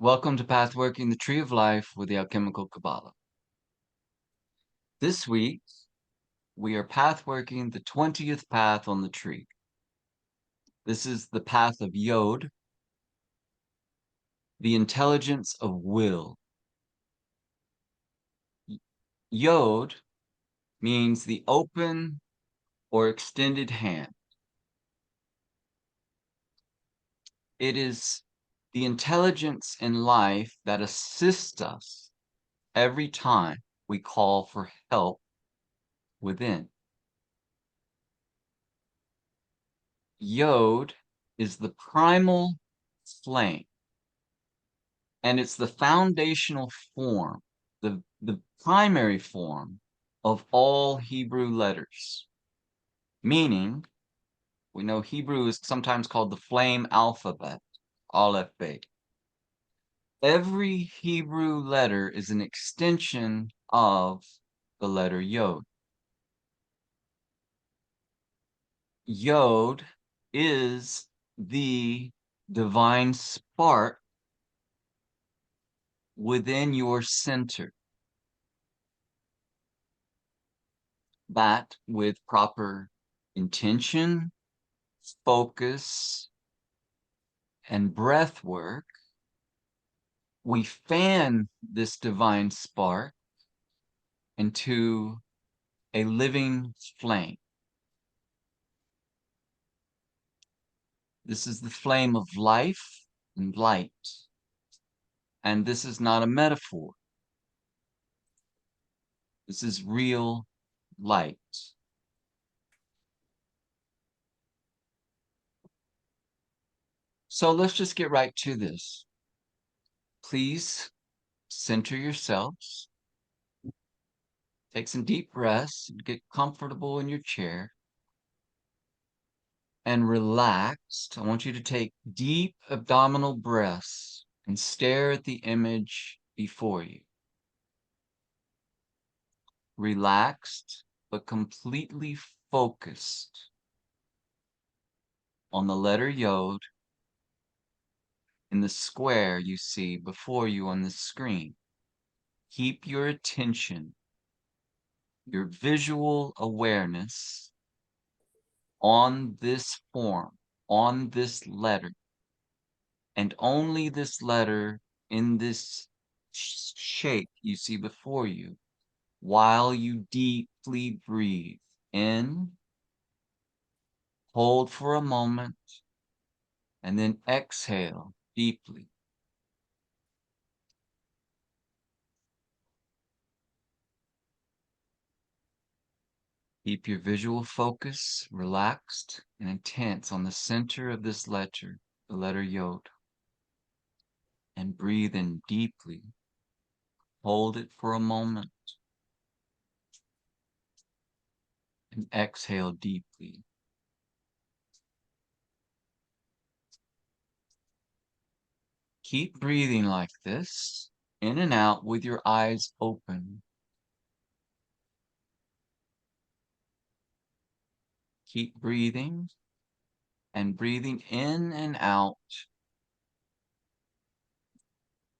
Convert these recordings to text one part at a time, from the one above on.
Welcome to Pathworking, the Tree of Life with the Alchemical Cabala. This week, we are pathworking the 20th path on the tree. This is the path of Yod, the intelligence of will. Yod means the open or extended hand. It is the intelligence in life that assists us every time we call for help within. Yod is the primal flame, and it's the foundational form, the primary form of all Hebrew letters. Meaning, we know Hebrew is sometimes called the flame alphabet, Aleph Bet. Every Hebrew letter is an extension of the letter Yod. Yod is the divine spark within your center that, with proper intention, focus, and breath work, we fan this divine spark into a living flame. This is the flame of life and light. And this is not a metaphor. This is real light. So let's just get right to this. Please center yourselves. Take some deep breaths and get comfortable in your chair. And relaxed. I want you to take deep abdominal breaths and stare at the image before you. Relaxed, but completely focused on the letter Yod in the square you see before you on the screen. Keep your attention, your visual awareness on this form, on this letter, and only this letter in this shape you see before you, while you deeply breathe in, hold for a moment, and then exhale deeply. Keep your visual focus relaxed and intense on the center of this letter, the letter Yod, and breathe in deeply. Hold it for a moment and exhale deeply. Keep breathing like this, in and out with your eyes open. Keep breathing and breathing in and out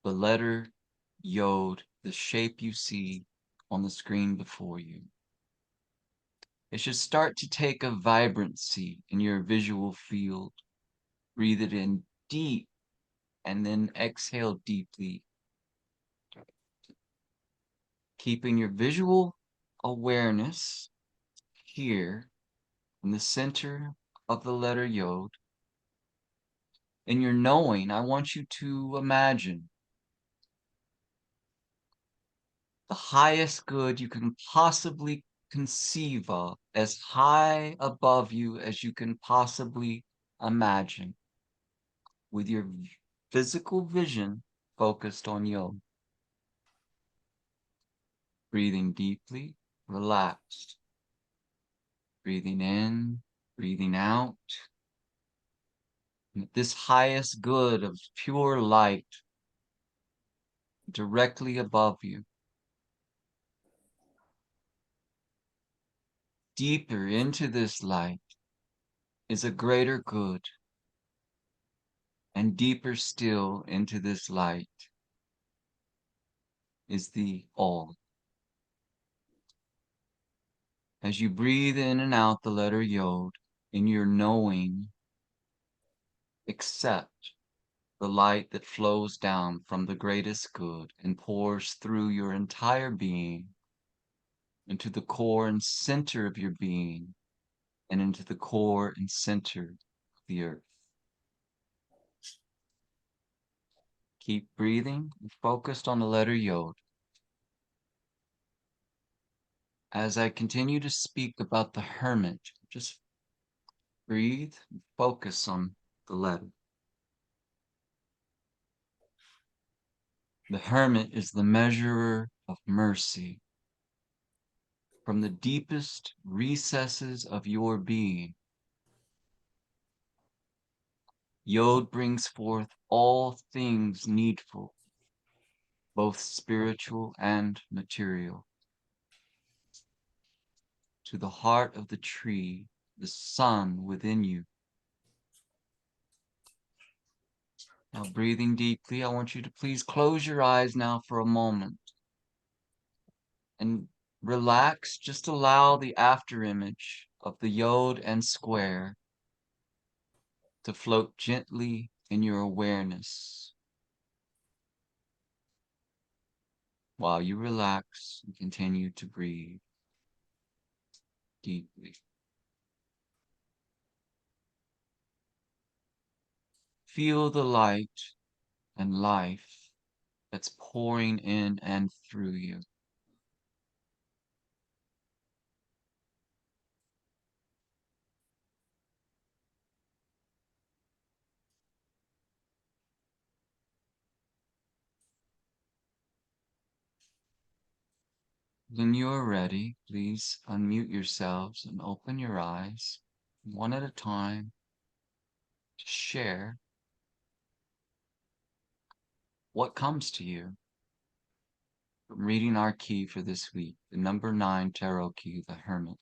the letter Yod, the shape you see on the screen before you. It should start to take a vibrancy in your visual field. Breathe it in deep and then exhale deeply. Keeping your visual awareness here in the center of the letter Yod. In your knowing, I want you to imagine the highest good you can possibly conceive of, as high above you as you can possibly imagine, with your physical vision focused on Yod. Breathing deeply, relaxed. Breathing in, breathing out. And this highest good of pure light directly above you. Deeper into this light is a greater good. And deeper still into this light is the all. As you breathe in and out the letter Yod, in your knowing, accept the light that flows down from the greatest good and pours through your entire being into the core and center of your being and into the core and center of the earth. Keep breathing and focused on the letter Yod. As I continue to speak about the hermit, just breathe and focus on the letter. The hermit is the measurer of mercy. From the deepest recesses of your being, Yod brings forth all things needful, both spiritual and material. To the heart of the tree, the sun within you. Now, breathing deeply, I want you to please close your eyes now for a moment and relax. Just allow the afterimage of the Yod and square to float gently in your awareness while you relax and continue to breathe deeply. Feel the light and life that's pouring in and through you. When you are ready, please unmute yourselves and open your eyes one at a time to share what comes to you from reading our key for this week, the number 9 tarot key, the Hermit.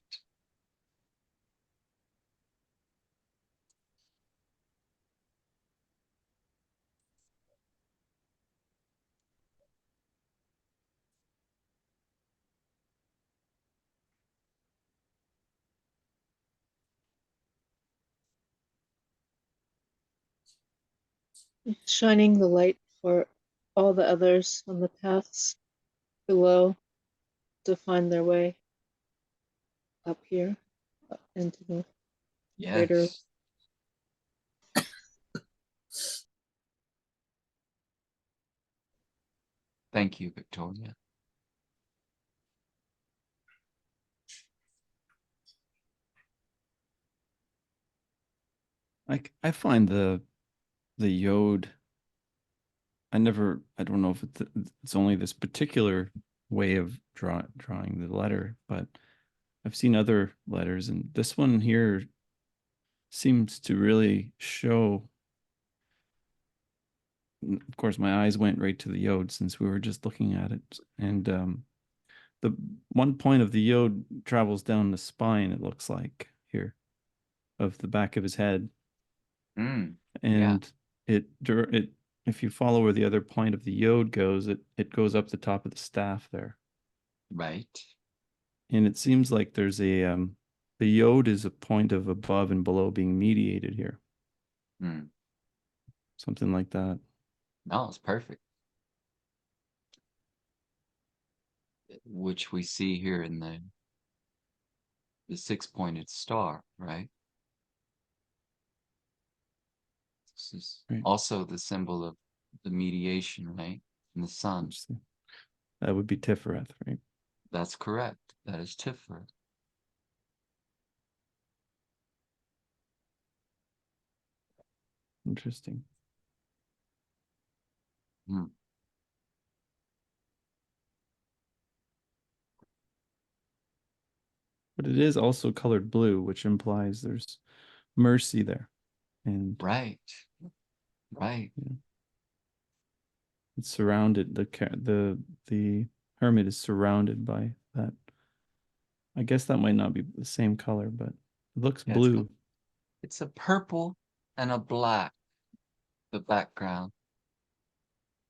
Shining the light for all the others on the paths below to find their way up here, up into the greater. Yes. Thank you, Victoria. I find the Yod. I don't know if it's only this particular way of drawing the letter, but I've seen other letters, and this one here seems to really show. Of course, my eyes went right to the Yod since we were just looking at it, and the one point of the Yod travels down the spine. It looks like here of the back of his head. Yeah. And it if you follow where the other point of the Yod goes, it goes up the top of the staff there. Right. And it seems like there's the Yod is a point of above and below being mediated here. Something like that. No, it's perfect. Which we see here in the 6-pointed star, right? This is Right. also the symbol of the mediation, right? And the sun. That would be Tiferet, right? That's correct. That is Tiferet. Interesting. But it is also colored blue, which implies there's mercy there. And right. Yeah. It's surrounded, the hermit is surrounded by that. I guess that might not be the same color, but it looks blue. It's a purple and a black the background.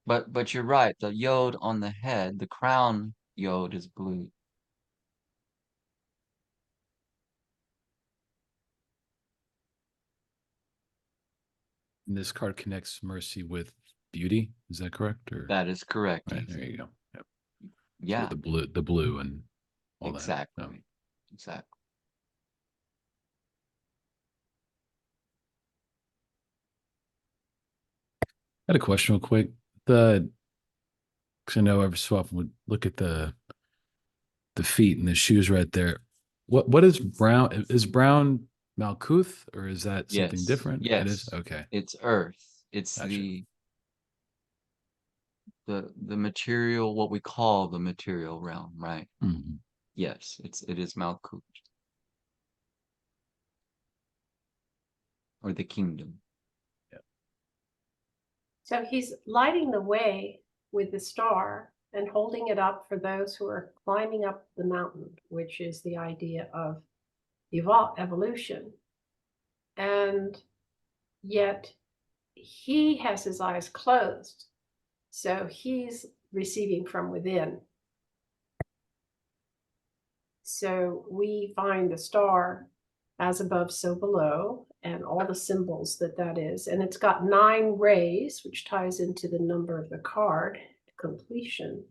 But you're right, the yod on the head, the crown yod is blue. And this card connects mercy with beauty. Is that correct? Or That is correct. right, Easy. there you go. Yep. Yeah, So the blue and all exactly. that. No. Exactly. I had a question real quick. Because I know every so often we look at the feet and the shoes right there. What is brown? Is brown Malkuth or is that something Yes. different? It is? Yes. Okay. It's earth. It's Gotcha. the material, what we call the material realm, right? Mhm. Yes, it is Malkuth. Or the kingdom. So he's lighting the way with the star and holding it up for those who are climbing up the mountain, which is the idea of evolution. And yet he has his eyes closed. So he's receiving from within. So we find the star as above, so below, and all the symbols that is. And it's got 9 rays, which ties into the number of the card, completion.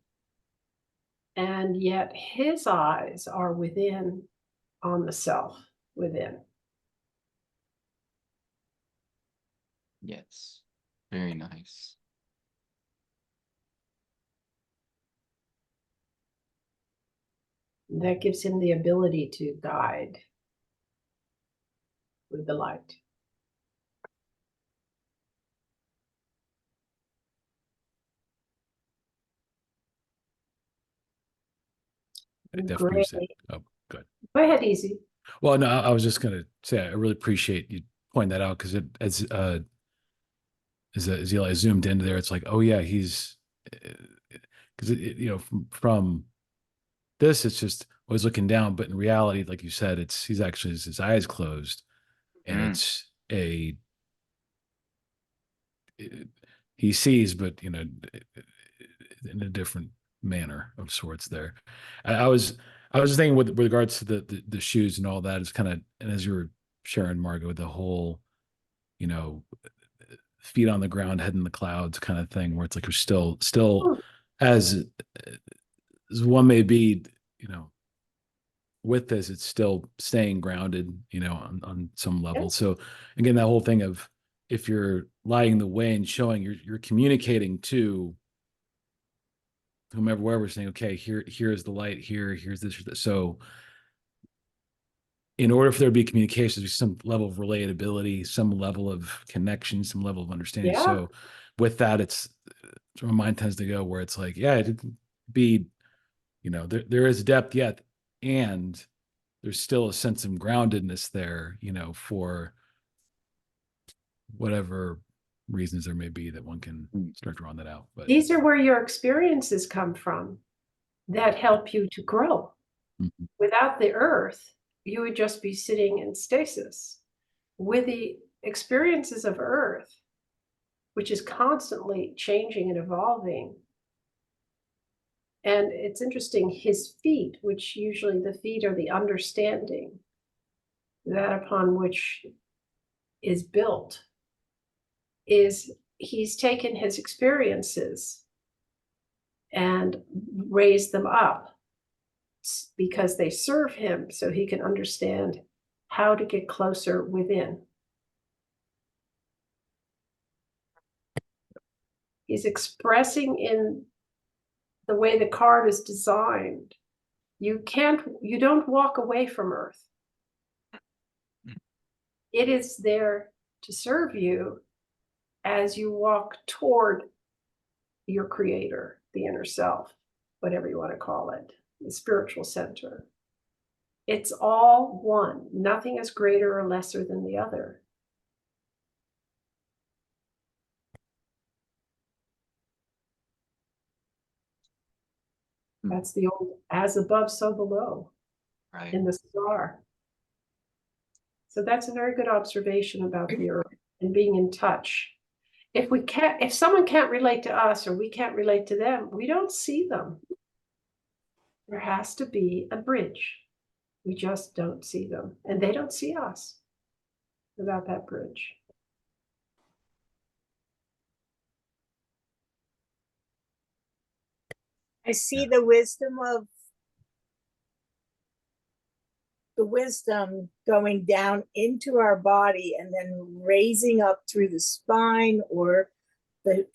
And yet his eyes are within, on the self, within. Yes. Very nice. That gives him the ability to guide with the light. I definitely Great. understand. Oh, good. Go ahead, Easy. Well, no, I was just gonna say I really appreciate you pointing that out because it as Eli zoomed into there, it's like, oh yeah, he's because you know from this, it's just always looking down, but in reality, like you said, it's he's actually his eyes closed, and Mm. it's he sees, but you know, in a different manner of sorts. There, I was just thinking with regards to the shoes and all that. It's kind of and as you were sharing, Margot, the whole you know feet on the ground, head in the clouds kind of thing, where it's like you're still as one may be, you know, with this, it's still staying grounded, you know, on some level. Yes. So again, that whole thing of if you're lighting the way and showing you're communicating to whomever, wherever, saying, okay, here's the light, here's this, so in order for there to be communication, there's some level of relatability, some level of connection, some level of understanding. Yeah. So with that, it's my mind tends to go where it's like, yeah, it'd be, you know, there is depth yet, and there's still a sense of groundedness there, you know, for whatever reasons there may be that one can start drawing that out. But These are where your experiences come from that help you to grow. Mhm. Without the earth, you would just be sitting in stasis. With the experiences of earth, which is constantly changing and evolving. And it's interesting, his feet, which usually the feet are the understanding, that upon which is built, is he's taken his experiences and raised them up because they serve him so he can understand how to get closer within. He's expressing in the way the card is designed. You don't walk away from Earth. It is there to serve you as you walk toward your creator, the inner self, whatever you want to call it, the spiritual center. It's all one. Nothing is greater or lesser than the other. That's the old as above, so below Right. in the star. So that's a very good observation about the earth and being in touch. if someone can't relate to us or we can't relate to them, we don't see them. There has to be a bridge. We just don't see them, and they don't see us without that bridge. I see the wisdom of the wisdom going down into our body and then raising up through the spine, or the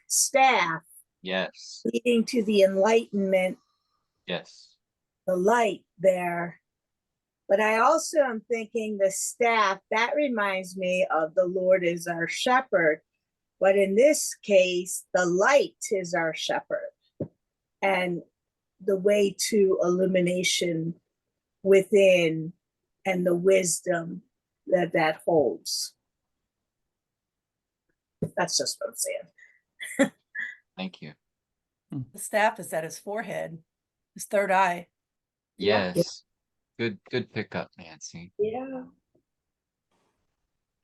staff Yes. leading to the enlightenment, Yes. the light there. But I also am thinking the staff, that reminds me of the Lord is our shepherd. But in this case, the light is our shepherd, and the way to illumination within, and the wisdom that holds. That's just what I'm saying. Thank you. The staff is at his forehead, his third eye. Yes. Good pickup, Nancy. Yeah.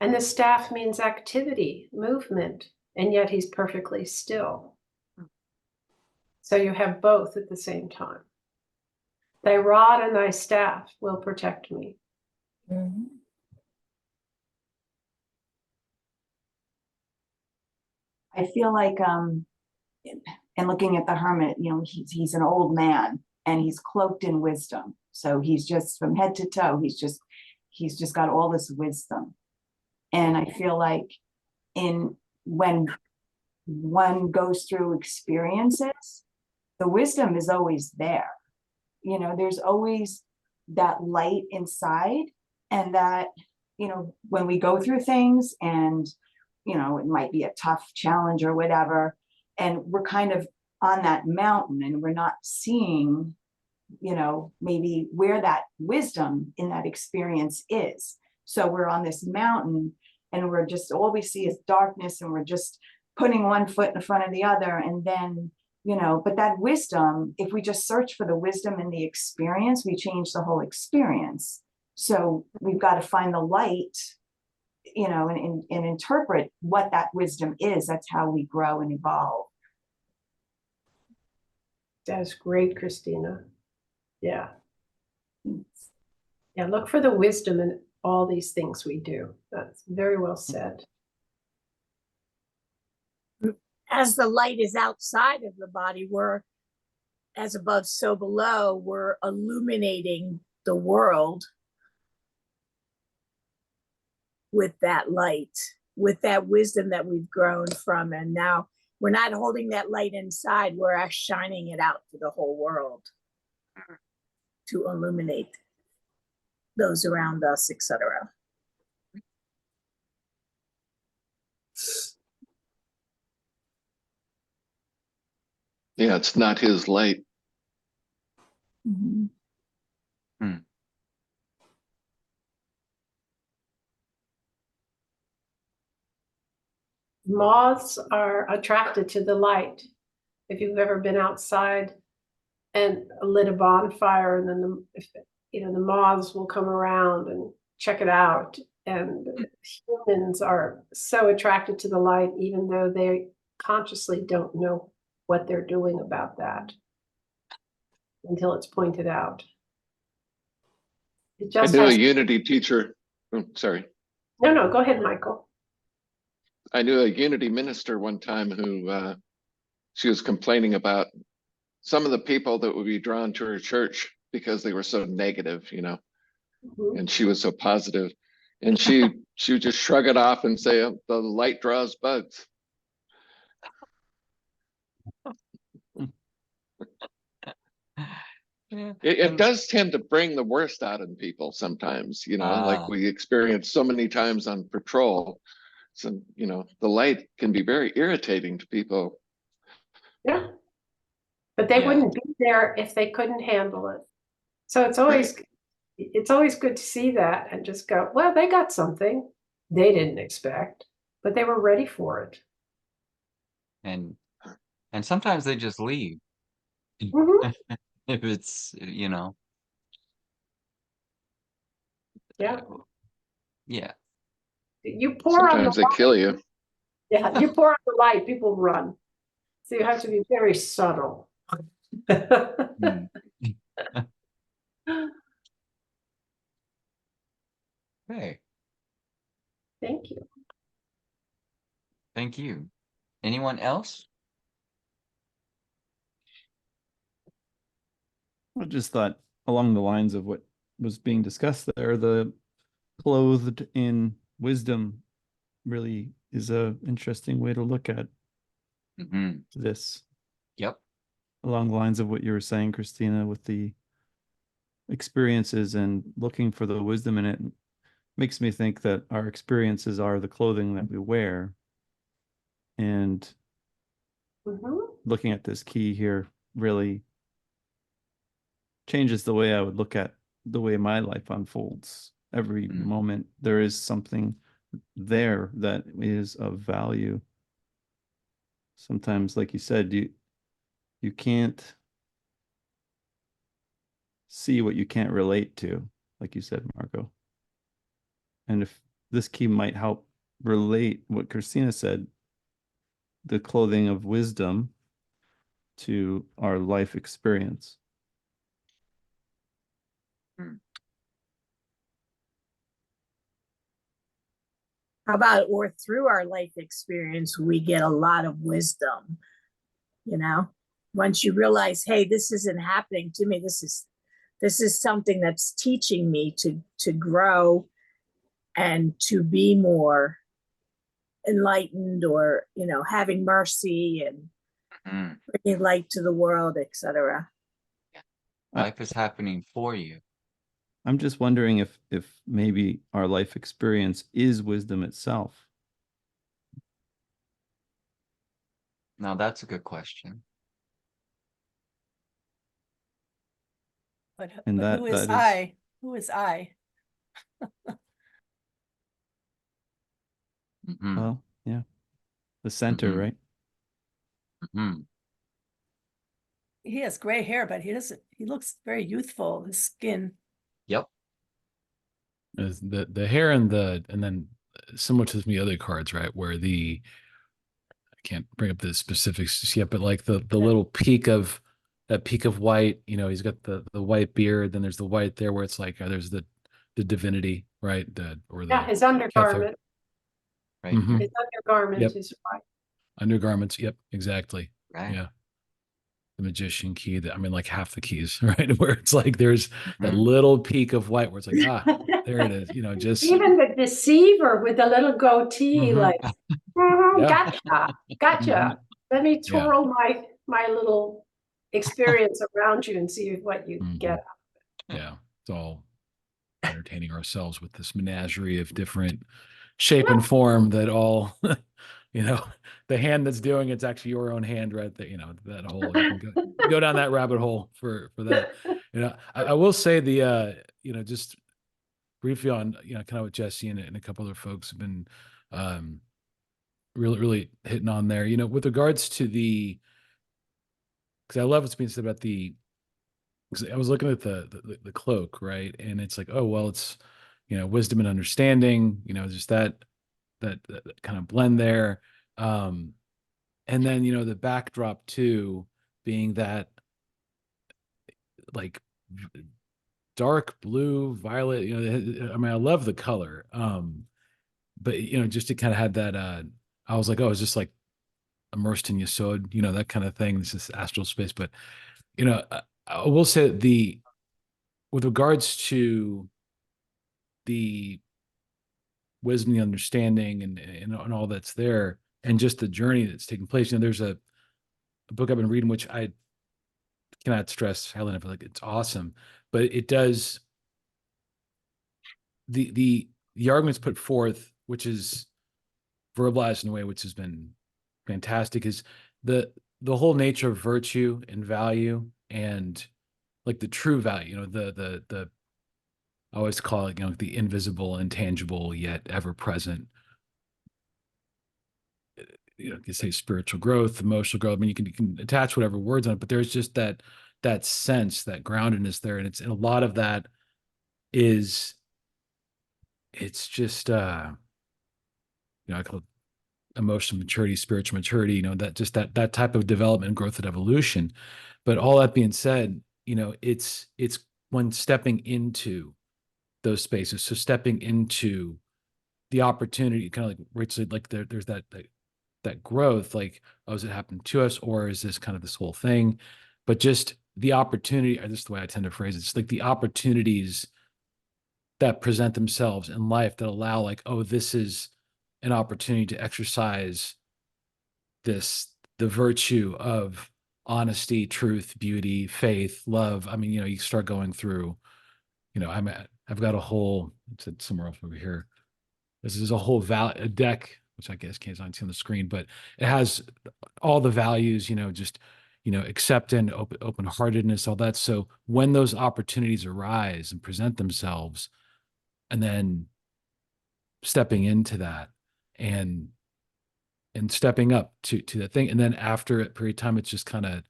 And the staff means activity, movement, and yet he's perfectly still. So you have both at the same time. Thy rod and thy staff will protect me. Mm-hmm. I feel like and looking at the hermit, you know, he's an old man and he's cloaked in wisdom. So he's just from head to toe, he's just got all this wisdom. And I feel like when one goes through experiences, the wisdom is always there. You know, there's always that light inside, and that, you know, when we go through things and, you know, it might be a tough challenge or whatever, and we're kind of on that mountain and we're not seeing, you know, maybe where that wisdom in that experience is. So we're on this mountain and we're just, all we see is darkness, and we're just putting one foot in front of the other. And then, you know, but that wisdom, if we just search for the wisdom in the experience, we change the whole experience. So we've got to find the light, you know, and interpret what that wisdom is. That's how we grow and evolve. That's great, Christina. Yeah. Yeah, look for the wisdom in all these things we do. That's very well said. As the light is outside of the body, we're, as above, so below, we're illuminating the world with that light, with that wisdom that we've grown from. And now we're not holding that light inside, we're shining it out to the whole world to illuminate those around us, etc. Yeah, it's not his light. Mm-hmm. Moths are attracted to the light. If you've ever been outside and lit a bonfire, and then the moths will come around and check it out. And humans are so attracted to the light, even though they consciously don't know what they're doing about that until it's pointed out. It just I knew has... a Unity teacher. Oh, sorry. No, go ahead, Michael. I knew a Unity minister one time who she was complaining about some of the people that would be drawn to her church because they were so negative, you know, and she was so positive. And she would just shrug it off and say, oh, the light draws bugs. It does tend to bring the worst out in people sometimes, you know, like we experience so many times on patrol. So, you know, the light can be very irritating to people. Yeah. But they wouldn't be there if they couldn't handle it. So it's always good to see that and just go, well, they got something they didn't expect, but they were ready for it. And sometimes they just leave. If it's, you know. Yeah. Yeah. You pour on the Sometimes they kill you. yeah, you pour on the light, people run. So you have to be very subtle. Hmm. Okay, Thank you. thank you. Anyone else? I just thought along the lines of what was being discussed there, the clothed in wisdom really is a interesting way to look at Hmm. this. Yep. Along the lines of what you were saying, Christina, with the experiences and looking for the wisdom in it, makes me think that our experiences are the clothing that we wear. And looking at this key here really changes the way I would look at the way my life unfolds. Every moment there is something there that is of value. Sometimes, like you said, you can't see what you can't relate to, like you said, Marco. And if this key might help relate what Christina said, the clothing of wisdom, to our life experience. How about, or through our life experience, we get a lot of wisdom, you know? Once you realize, hey, this isn't happening to me, this is something that's teaching me to grow and to be more enlightened, or, you know, having mercy and bringing light to the world, etc. Life is happening for you. I'm just wondering if maybe our life experience is wisdom itself. Now that's a good question. But And who is I? Who is I? Well, yeah, the center, right? He has gray hair, but he looks very youthful, his skin. Yep. The hair and then similar to the other cards, right? Where I can't bring up the specifics yet, but like the little peak of white, you know, he's got the white beard, then there's the white there where it's like there's the divinity, right? His undergarment. Right. His undergarment is white. Undergarments, yep, exactly. Right. Yeah. The magician key, that I mean, like half the keys, right? Where it's like there's that little peak of white where it's like, there it is, you know, just even the deceiver with the little goatee, like, gotcha. Let me twirl my little experience around you and see what you get. Yeah, it's all entertaining ourselves with this menagerie of different shape and form that all, you know, the hand that's doing it's actually your own hand, right? That, you know, that whole, you can go down that rabbit hole for that. You know, I will say you know, just briefly on, you know, kind of what Jesse and a couple other folks have been really hitting on there, you know, with regards to because I love what's being said about because I was looking at the cloak, right? And it's like, oh, well, it's, you know, wisdom and understanding, you know, just that kind of blend there. And then, you know, the backdrop too, being that like dark blue, violet, you know, I mean, I love the color. But you know, just to kind of had that I was like, oh, it's just like immersed in Yesod, you know, that kind of thing. This is astral space. But you know, I will say with regards to the wisdom, the understanding, and all that's there, and just the journey that's taking place. You know, there's a book I've been reading, which I cannot stress highly enough. Like, it's awesome, but it does the arguments put forth, which is verbalized in a way which has been fantastic, is the whole nature of virtue and value, and like the true value. You know, the I always call it, you know, the invisible, intangible, yet ever present. You know, you say spiritual growth, emotional growth. I mean, you can attach whatever words on it, but there's just that sense, that groundedness there, and a lot of that is, it's just I call it emotional maturity, spiritual maturity, that just that type of development, growth, and evolution. But all that being said, it's when stepping into those spaces. So stepping into the opportunity, kind of like Rich said, like there's that growth, like, oh, is it happening to us, or is this kind of this whole thing? But just the opportunity, or just the way I tend to phrase it, it's like the opportunities that present themselves in life that allow, like, oh, this is an opportunity to exercise the virtue of honesty, truth, beauty, faith, love. I mean, you start going through, I've got a whole, it's somewhere else over here. This is a whole a deck, which I guess can't see on the screen, but it has all the values, just, acceptance, open-heartedness, all that. So when those opportunities arise and present themselves, and then stepping into that and stepping up to that thing, and then after a period of time, it's just kind of,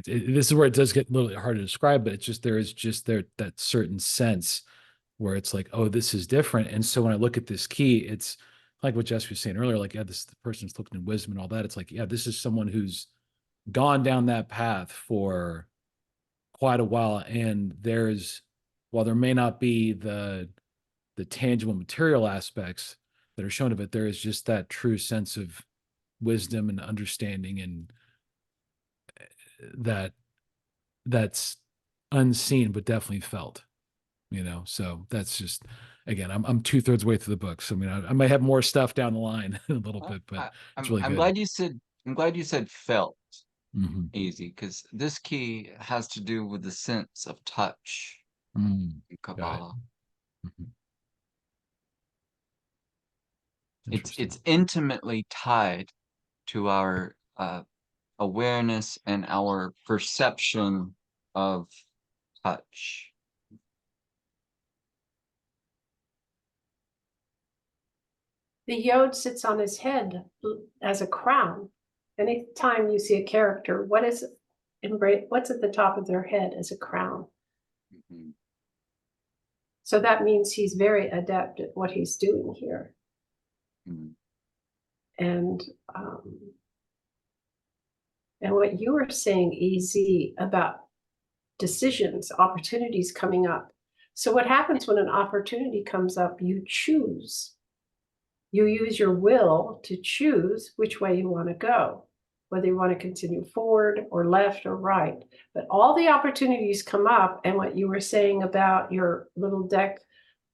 this is where it does get a little hard to describe, but it's just, there is just that certain sense where it's like, oh, this is different. And so when I look at this key, it's like what Jess was saying earlier, like, yeah, the person's looking in wisdom and all that. It's like, yeah, this is someone who's gone down that path for quite a while. And while there may not be the tangible material aspects that are shown of it, there is just that true sense of wisdom and understanding, and that's unseen, but definitely felt. So that's just, again, I'm 2/3 way through the book, so I mean, I might have more stuff down the line a little bit, but it's really I'm good. glad you said felt, Mhm. Easy, because this key has to do with the sense of touch Mm, in got it. Kabbalah. Mhm. It's Interesting. intimately tied to our awareness and our perception of touch. The yod sits on his head as a crown. Anytime you see a character, what's at the top of their head as a crown? Mhm. So that means he's very adept at what he's doing here. Mhm. And what you were saying, EZ, about decisions, opportunities coming up. So what happens when an opportunity comes up? You choose. You use your will to choose which way you want to go, whether you want to continue forward or left or right. But all the opportunities come up, and what you were saying about your little deck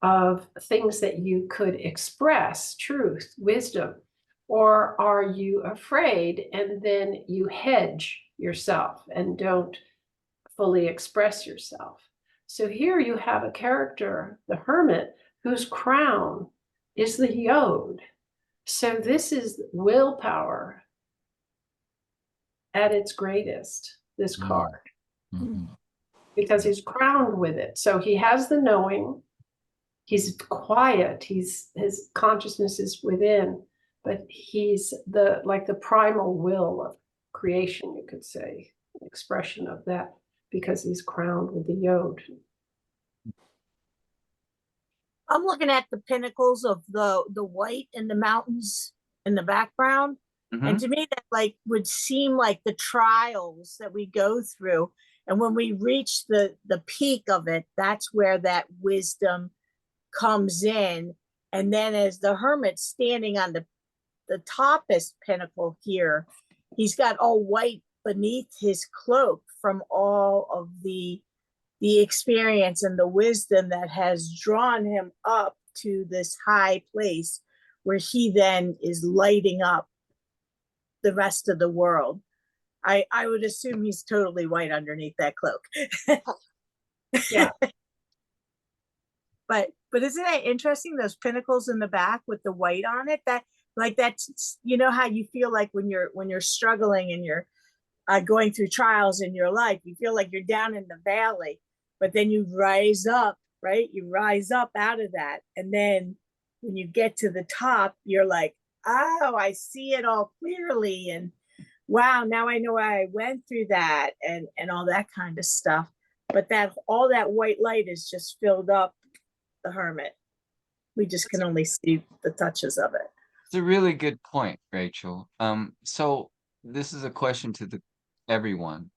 of things that you could express, truth, wisdom, or are you afraid and then you hedge yourself and don't fully express yourself? So here you have a character, the hermit, whose crown is the yod. So this is willpower at its greatest, this Mm. card, Mhm. because he's crowned with it. So he has the knowing, he's quiet, his consciousness is within, but he's the primal will of creation, you could say, expression of that, because he's crowned with the yod. I'm looking at the pinnacles of the white and the mountains in the background. And to me, that like would seem like the trials that we go through. And when we reach the peak of it, that's where that wisdom comes in. And then as the hermit standing on the toppest pinnacle here, he's got all white beneath his cloak from all of the experience and the wisdom that has drawn him up to this high place where he then is lighting up the rest of the world. I would assume he's totally white underneath that cloak. Yeah. But isn't that interesting, those pinnacles in the back with the white on it? That's how you feel like when you're struggling and you're going through trials in your life, you feel like you're down in the valley, but then you rise up, right? You rise up out of that. And then when you get to the top, you're like, oh, I see it all clearly. And wow, now I know why I went through that and all that kind of stuff. But all that white light is just filled up the hermit. We just can only see the touches of it. It's a really good point, Rachel. So this is a question to everyone.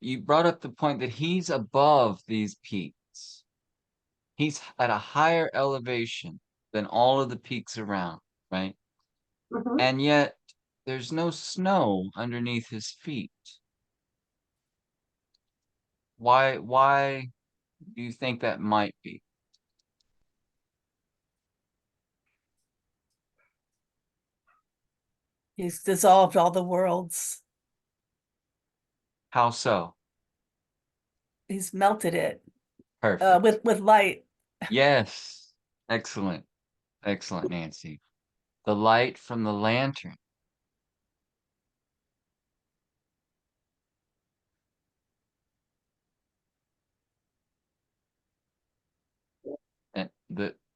You brought up the point that he's above these peaks. He's at a higher elevation than all of the peaks around, right? Mhm. And yet there's no snow underneath his feet. Why do you think that might be? He's dissolved all the worlds. How so? He's melted it Perfect. with light. Yes. Excellent. Excellent, Nancy. The light from the lantern.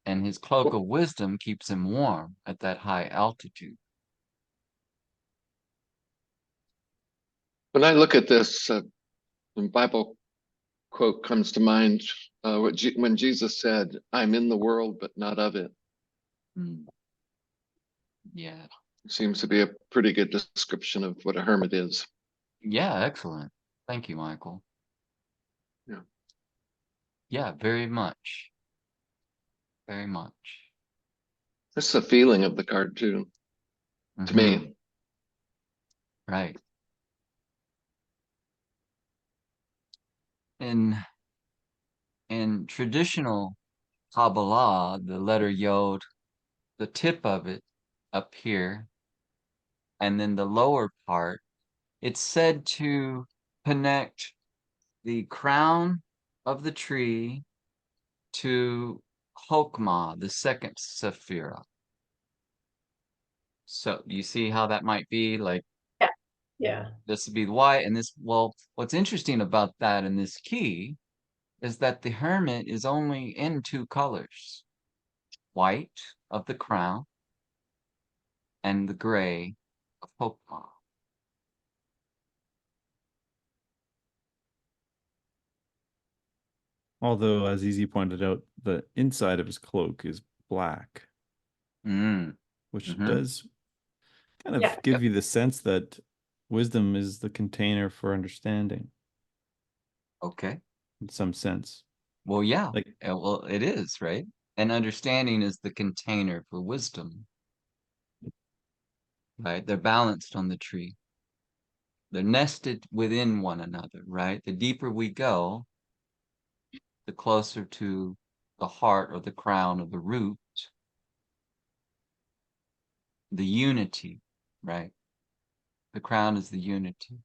And his cloak of wisdom keeps him warm at that high altitude. When I look at this, a Bible quote comes to mind when Jesus said, "I'm in the world, but not of it." Hmm. Yeah. Seems to be a pretty good description of what a hermit is. Yeah, excellent. Thank you, Michael. Yeah. Yeah, very much. Very much. That's the feeling of the card too, to me. Right. In traditional Kabbalah, the letter Yod, the tip of it up here, and then the lower part, it's said to connect the crown of the tree to Chokmah, the second Sephirah. So you see how that might be? Like, Yeah. this would be the white, and this, well, what's interesting about that in this key is that the hermit is only in two colors, white of the crown and the gray of Chokmah. Although, as Easy pointed out, the inside of his cloak is black, which does kind of Yeah. give you the sense that wisdom is the container for understanding Okay. in some sense. Well, yeah. Like, Well, it is, right? And understanding is the container for wisdom, right? They're balanced on the tree. They're nested within one another, right? The deeper we go, the closer to the heart or the crown of the root, the unity, right? The crown is the unity.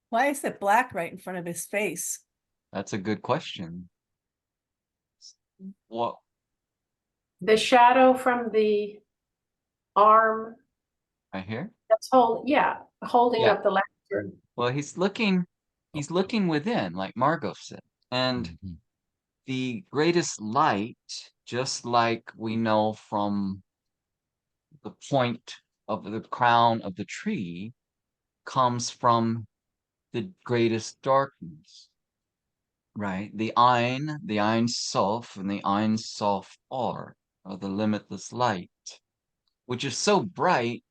Why is it black right in front of his face? That's a good question. What? The shadow from the arm Right here? that's holding Yeah. up the lantern. Well, he's looking within, like Margot said. And the greatest light, just like we know from the point of the crown of the tree, comes from the greatest darkness, right? The Ein Sof, and the Ein Sof Or the limitless light, which is so bright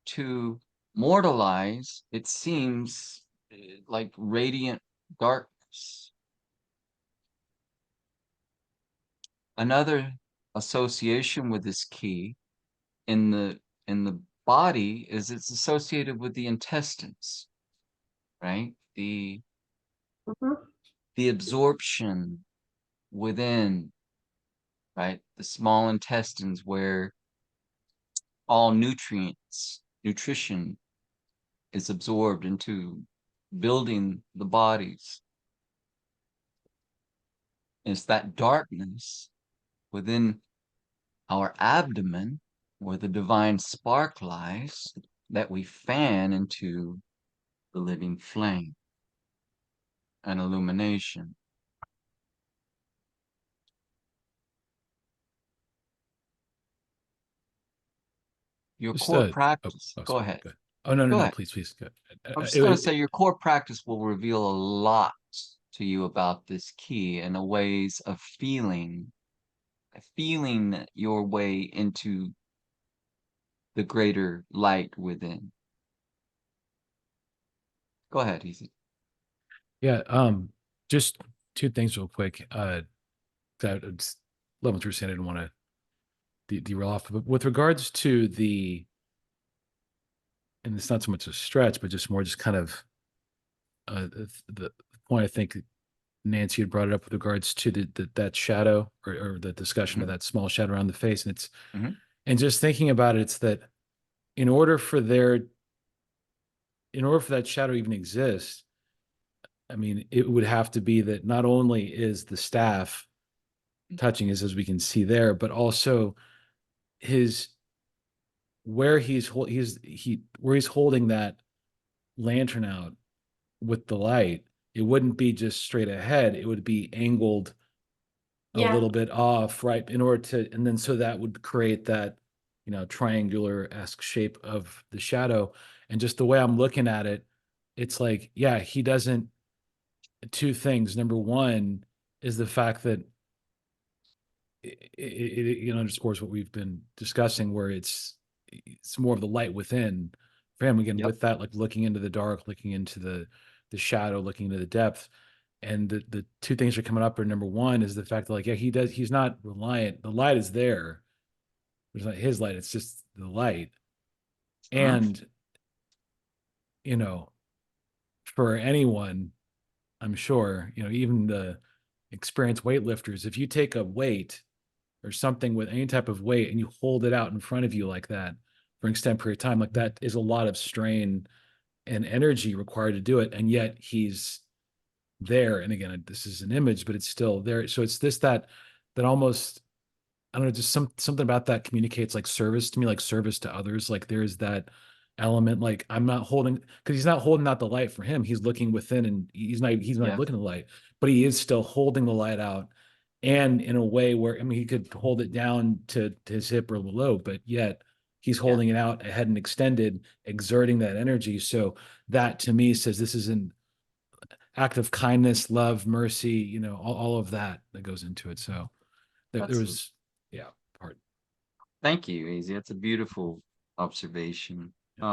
to mortalize, it seems like radiant darkness. Another association with this key in the body is it's associated with the intestines, right? The absorption within, right? The small intestines where all nutrition is absorbed into building the bodies. It's that darkness within our abdomen where the divine spark lies that we fan into the living flame and illumination. Your Just core practice. Go sorry, ahead. go ahead. Oh, no, Go no, ahead. please, please. Go. I'm just going to say your core practice will reveal a lot to you about this key and the ways of feeling your way into the greater light within. Go ahead, Easy. Yeah, just two things real quick. That it's love what you're saying. I didn't want to derail off, but with regards to and it's not so much a stretch, but just more just kind of the point I think Nancy had brought it up with regards to that shadow or the discussion of that small shadow around the face, and it's and just thinking about it, it's that in order for that shadow to even exist, I mean, it would have to be that not only is the staff touching us as we can see there, but also his where he's holding that lantern out with the light. It wouldn't be just straight ahead. It would be angled a Yeah. little bit off, right? In order to, and then so that would create that, triangular-esque shape of the shadow. And just the way I'm looking at it, it's like, yeah, he doesn't. Two things. Number one is the fact that it underscores what we've been discussing, where it's more of the light within for him again. Yep. With that, like looking into the dark, looking into the shadow, looking into the depth. And the two things that are coming up are, number one is the fact that, like, yeah, he's not reliant. The light is there. It's not his light, it's just the light. And for anyone, I'm sure, even the experienced weightlifters, if you take a weight or something with any type of weight and you hold it out in front of you like that for an extended period of time, like that is a lot of strain and energy required to do it. And yet he's there. And again, this is an image, but it's still there. So it's that almost, I don't know, just something about that communicates like service to me, like service to others. Like there's that element, like I'm not holding, because he's not holding out the light for him. He's looking within, and he's not Yeah. looking at the light, but he is still holding the light out. And in a way where, I mean, he could hold it down to his hip or below, but yet he's holding it out ahead and extended, exerting that energy. So that to me says this is an act of kindness, love, mercy, all of that goes into it. So there was, yeah, part. Thank you, Easy. That's a beautiful observation. I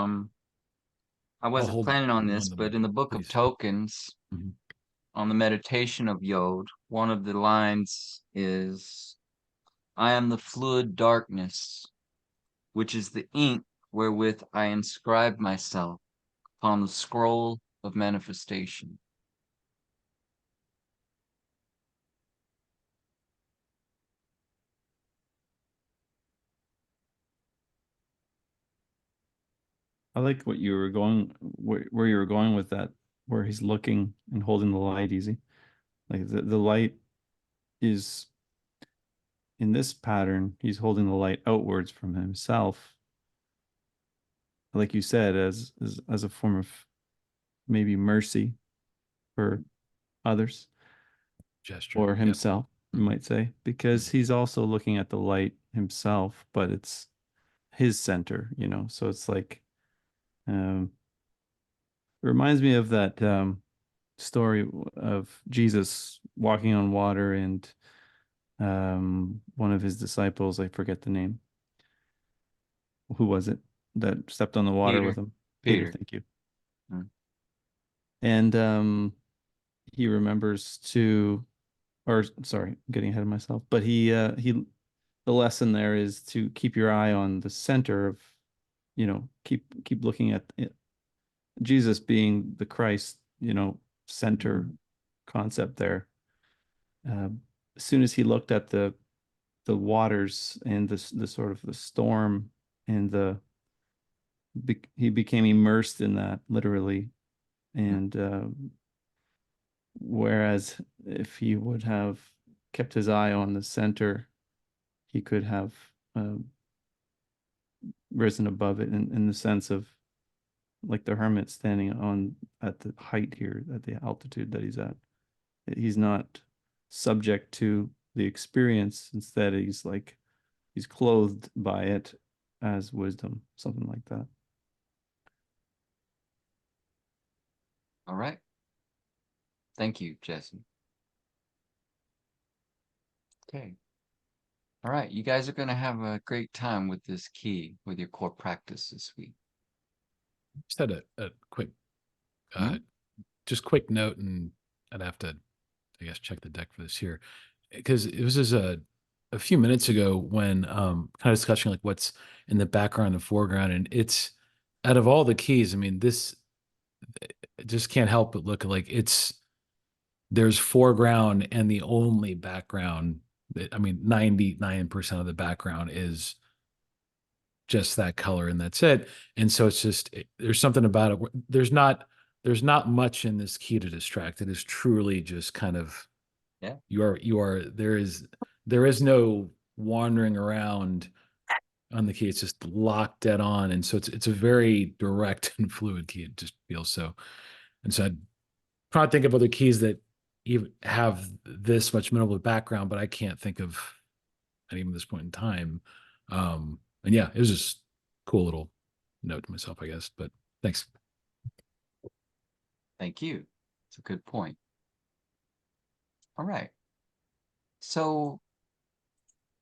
I'll wasn't hold planning on one this, of but them, in the Book of please. Tokens, Mhm. on the meditation of Yod, one of the lines is, I am the fluid darkness, which is the ink wherewith I inscribe myself upon the scroll of manifestation. I like what you were going where you were going with that, where he's looking and holding the light easy. Like the light is in this pattern, he's holding the light outwards from himself. Like you said, as a form of maybe mercy for others Gesture. or Yep. himself, you might say, because he's also looking at the light himself, but it's his center, so it's like it reminds me of that story of Jesus walking on water and one of his disciples, I forget the name. Who was it that stepped on the water with him? Peter, thank you. And he remembers to, or sorry, I'm getting ahead of myself, but the lesson there is to keep your eye on the center of, keep looking at it. Jesus being the Christ, center concept there. As soon as he looked at the waters and the sort of the storm and he became immersed in that literally. And whereas if he would have kept his eye on the center, he could have risen above it in the sense of like the hermit standing on at the height here, at the altitude that he's at. He's not subject to the experience. Instead, he's clothed by it as wisdom, something like that. All right. Thank you, Jesse. Okay. All right, you guys are going to have a great time with this key, with your core practice this week. Just had a quick, Hmm? just quick note, and I'd have to, I guess, check the deck for this here, because it was just a few minutes ago when kind of discussing like what's in the background and foreground, and it's out of all the keys, I mean, this I just can't help but look like there's foreground and the only background. I mean, 99% of the background is just that color and that's it. And so it's just there's something about it. There's not much in this key to distract. It is truly just kind of Yeah. you are there is no wandering around on the key. It's just locked dead on. And so it's a very direct and fluid key. It just feels so. And so I'd probably think of other keys that even have this much minimal background, but I can't think of at even this point in time. And yeah, it was just a cool little note to myself, I guess. But thanks. Thank you. It's a good point. All right. So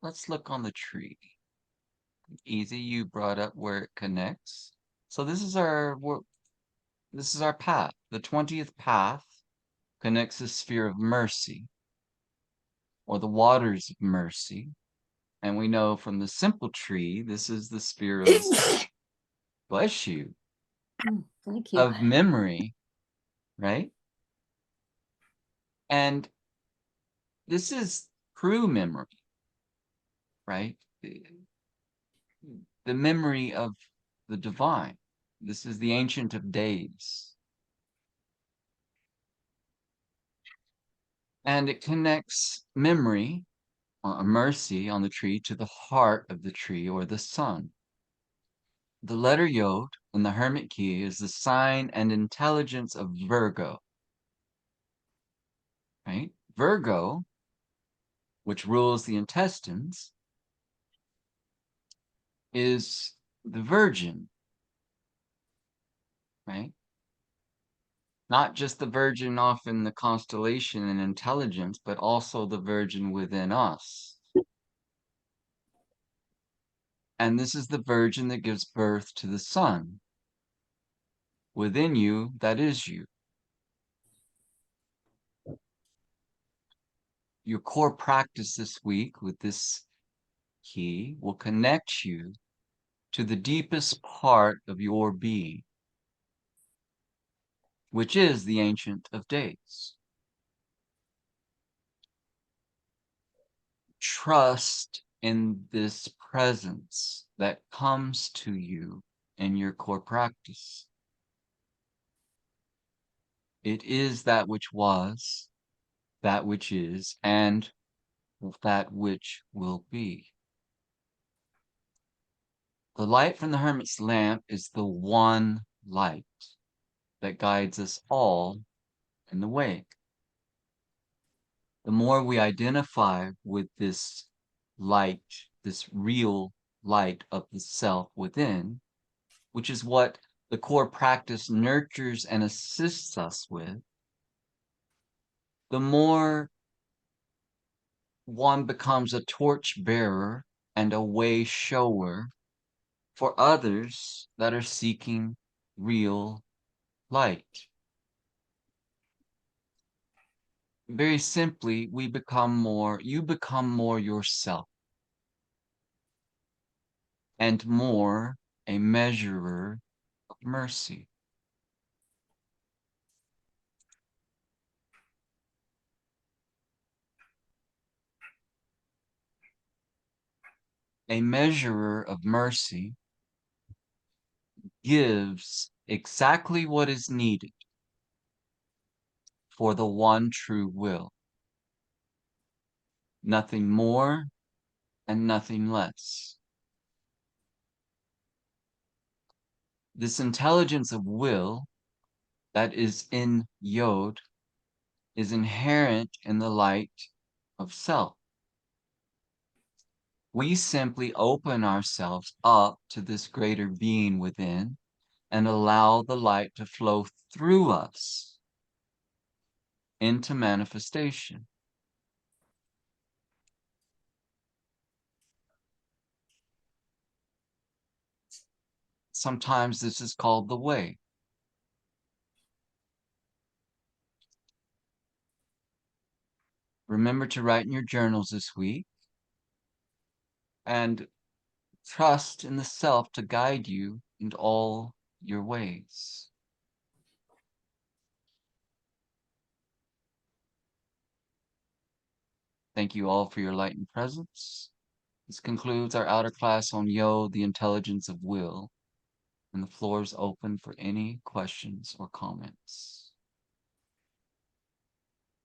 let's look on the tree. Easy, you brought up where it connects. So this is our path. The 20th path connects the sphere of mercy, or the waters of mercy. And we know from the simple tree, this is the sphere of, bless you, Thank you. of memory, right? And this is true memory, right? The memory of the divine. This is the Ancient of Days. And it connects memory, or mercy on the tree, to the heart of the tree, or the sun. The letter Yod in the Hermit Key is the sign and intelligence of Virgo, right? Virgo, which rules the intestines, is the virgin, right? Not just the virgin off in the constellation and intelligence, but also the virgin within us. And this is the virgin that gives birth to the sun. Within you, that is you. Your core practice this week with this key will connect you to the deepest part of your being, which is the Ancient of Days. Trust in this presence that comes to you in your core practice. It is that which was, that which is, and that which will be. The light from the hermit's lamp is the one light that guides us all in the way. The more we identify with this light, this real light of the self within, which is what the core practice nurtures and assists us with, the more one becomes a torch bearer and a way shower for others that are seeking real light. Very simply, you become more yourself and more a measurer of mercy. A measurer of mercy gives exactly what is needed for the one true will. Nothing more and nothing less. This intelligence of will that is in Yod is inherent in the light of self. We simply open ourselves up to this greater being within and allow the light to flow through us. into manifestation. Sometimes this is called the way. Remember to write in your journals this week and trust in the self to guide you in all your ways. Thank you all for your light and presence. This concludes our outer class on Yod, the intelligence of will, and the floor is open for any questions or comments.